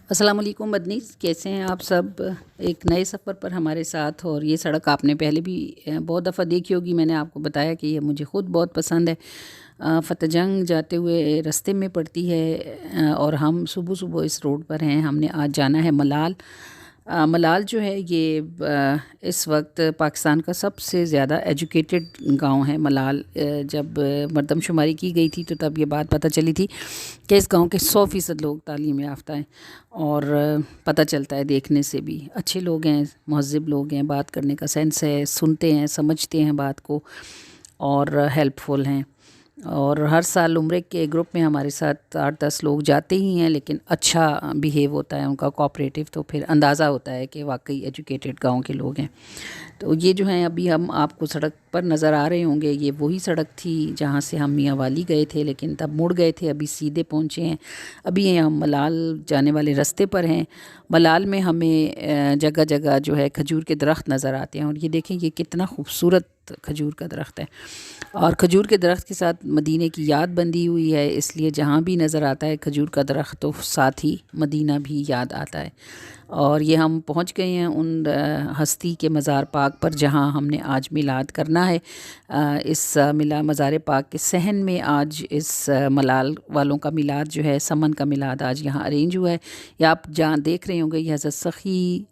अस्सलाम वालेकुम मदनी, कैसे हैं आप सब। एक नए सफ़र पर हमारे साथ। और ये सड़क आपने पहले भी बहुत दफ़ा देखी होगी। मैंने आपको बताया कि ये मुझे ख़ुद बहुत पसंद है। फ़तेहजंग जाते हुए रास्ते में पड़ती है और हम सुबह सुबह इस रोड पर हैं। हमने आज जाना है मलाल। मलाल जो है ये इस वक्त पाकिस्तान का सबसे ज़्यादा एजुकेटेड गांव है। मलाल जब मरदमशुमारी की गई थी तो तब ये बात पता चली थी कि इस गांव के 100% लोग तालीम याफ्ता हैं। और पता चलता है देखने से भी, अच्छे लोग हैं, महज़िब लोग हैं, बात करने का सेंस है, सुनते हैं, समझते हैं बात को और हेल्पफुल हैं। और हर साल उम्रे के ग्रुप में हमारे साथ 8-10 लोग जाते ही हैं, लेकिन अच्छा बिहेव होता है उनका, कोऑपरेटिव, तो फिर अंदाज़ा होता है कि वाकई एजुकेटेड गांव के लोग हैं। तो ये जो हैं, अभी हम आपको सड़क पर नज़र आ रहे होंगे, ये वही सड़क थी जहाँ से हम मियाँ वाली गए थे, लेकिन तब मुड़ गए थे, अभी सीधे पहुँचे हैं। अभी ये हम मलाल जाने वाले रास्ते पर हैं। मलाल में हमें जगह जगह जो है खजूर के दरख्त नज़र आते हैं। और ये देखें, ये कितना खूबसूरत खजूर का दरख्त है। और खजूर के दरख्त के साथ मदीने की याद बंधी हुई है, इसलिए जहाँ भी नज़र आता है खजूर का दरख्त तो साथ ही मदीना भी याद आता है। और ये हम पहुँच गए हैं उन हस्ती के मज़ार पाक पर जहाँ हमने आज मिलाद करना है। इस मज़ार पाक के सहन में आज इस मलाल वालों का मिलाद जो है, समन का मिलाद आज यहाँ अरेंज हुआ है। या आप जहाँ देख रहे होंगे, ये हज़रत सखी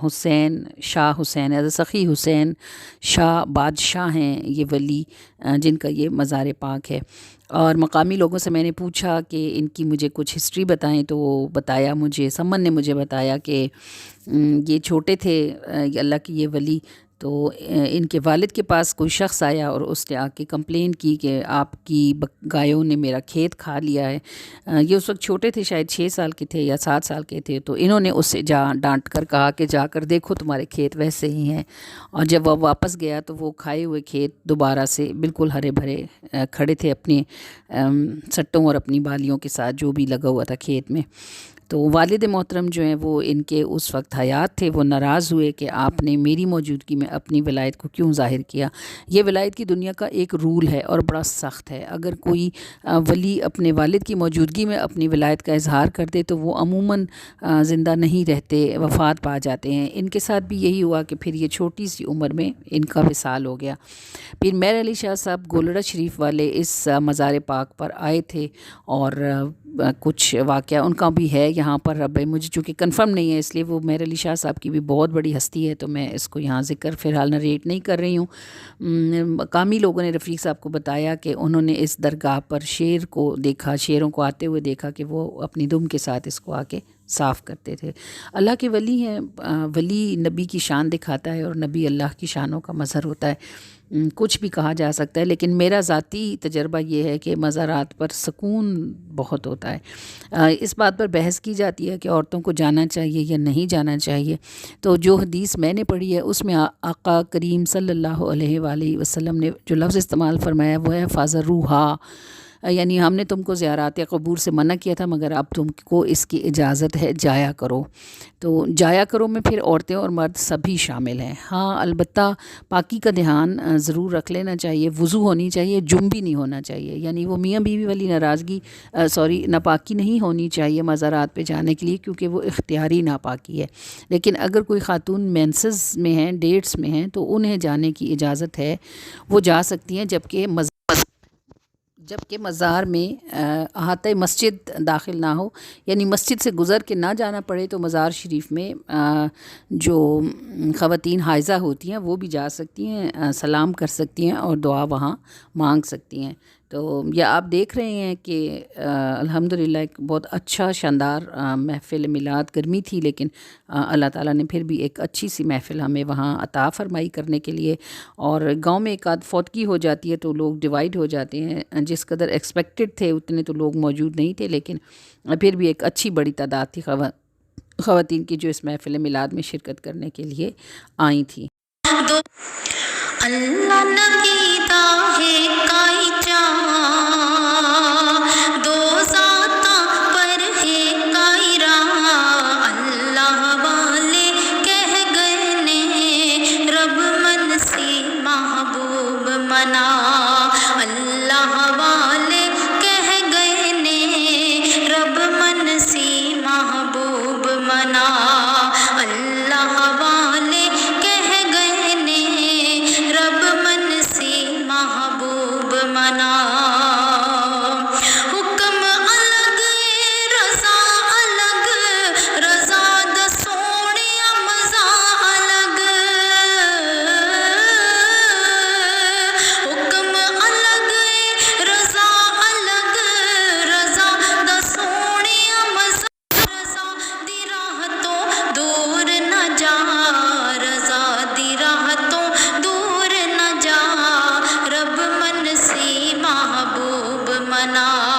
हुसैन शाह हुसैन, हज़रत सखी हुसैन शाह बादशाह हैं ये वली, जिनका ये मज़ार पाक है। और मकामी लोगों से मैंने पूछा कि इनकी मुझे कुछ हिस्ट्री बताएं, तो वो बताया मुझे, समन ने मुझे बताया कि ये छोटे थे अल्लाह की ये वली, तो इनके वालिद के पास कोई शख्स आया और उसने आके कंप्लेन की कि आपकी गायों ने मेरा खेत खा लिया है। ये उस वक्त छोटे थे, शायद 6 साल के थे या 7 साल के थे। तो इन्होंने उससे डांट कर कहा कि जाकर देखो तुम्हारे खेत वैसे ही हैं। और जब वह वापस गया तो वो खाए हुए खेत दोबारा से बिल्कुल हरे भरे खड़े थे, अपने सट्टों और अपनी बालियों के साथ जो भी लगा हुआ था खेत में। तो वालिद मोहतरम जो हैं वो इनके उस वक्त हयात थे, वो नाराज़ हुए कि आपने मेरी मौजूदगी में अपनी विलायत को क्यों ज़ाहिर किया। ये विलायत की दुनिया का एक रूल है और बड़ा सख्त है। अगर कोई वली अपने वालिद की मौजूदगी में अपनी विलायत का इजहार कर दे तो वो अमूमन ज़िंदा नहीं रहते, वफ़ात पा जाते हैं। इनके साथ भी यही हुआ कि फिर ये छोटी सी उम्र में इनका विसाल हो गया। पीर मेहर अली शाह साहब गोलड़ा शरीफ वाले इस मज़ार पाक पर आए थे और कुछ वाक़या उनका भी है यहाँ पर। अब मुझे चूँकि कंफर्म नहीं है, इसलिए वो मेहर अली शाह साहब की भी बहुत बड़ी हस्ती है, तो मैं इसको यहाँ ज़िक्र फ़िलहाल नरेट नहीं कर रही हूँ। मकामी लोगों ने रफ़ीक साहब को बताया कि उन्होंने इस दरगाह पर शेर को देखा, शेरों को आते हुए देखा कि वो अपनी दुम के साथ इसको आके साफ़ करते थे। अल्लाह के वली हैं। वली नबी की शान दिखाता है और नबी अल्लाह की शानों का मज़हर होता है। कुछ भी कहा जा सकता है, लेकिन मेरा ज़ाती तजर्बा ये है कि मज़ारात पर सुकून बहुत होता है। इस बात पर बहस की जाती है कि औरतों को जाना चाहिए या नहीं जाना चाहिए। तो जो हदीस मैंने पढ़ी है उसमें आका करीम सल्लल्लाहु अलैहि वसल्लम ने जो लफ्ज़ इस्तेमाल फरमाया वो है फ़ाज़रूहा, यानी हमने तुमको ज़ियारात क़बूर से मना किया था, मगर अब तुमको इसकी इजाज़त है, जाया करो। तो जाया करो में फिर औरतें और मर्द सभी शामिल हैं। हाँ, अलबत्ता पाकी का ध्यान ज़रूर रख लेना चाहिए, वज़ू होनी चाहिए, जुम्बी नहीं होना चाहिए। यानी वो मियाँ बीवी वाली नाराज़गी नापाकी नहीं होनी चाहिए मज़ारात पे जाने के लिए, क्योंकि वो इख्तियारी नापाकी है। लेकिन अगर कोई खातून मेंसेस में हैं, डेट्स में हैं, तो उन्हें जाने की इजाज़त है, वो जा सकती हैं। जबकि मज़ार में अहाते मस्जिद दाखिल ना हो, यानी मस्जिद से गुज़र के ना जाना पड़े, तो मज़ार शरीफ में जो ख़वातीन हाइज़ा होती हैं वो भी जा सकती हैं, सलाम कर सकती हैं और दुआ वहाँ मांग सकती हैं। तो यह आप देख रहे हैं कि अल्हम्दुलिल्लाह एक बहुत अच्छा शानदार महफ़िल मिलाद गर्मी थी, लेकिन अल्लाह ताला ने फिर भी एक अच्छी सी महफ़िल हमें वहाँ अता फ़रमाई करने के लिए। और गांव में एक आध फौतगी हो जाती है तो लोग डिवाइड हो जाते हैं। जिस कदर एक्सपेक्टेड थे उतने तो लोग मौजूद नहीं थे, लेकिन फिर भी एक अच्छी बड़ी तादाद थी ख़वातीन की जो इस महफ़िल मिलाद में शिरकत करने के लिए आई थी। अल्लाह नबी दा है काई चा, दो ज़ाता पर है काई रा, अल्लाह वाले कह गए ने रब मन से महबूब मना, अल्लाह वाले कह गए ने रब मन से महबूब بنا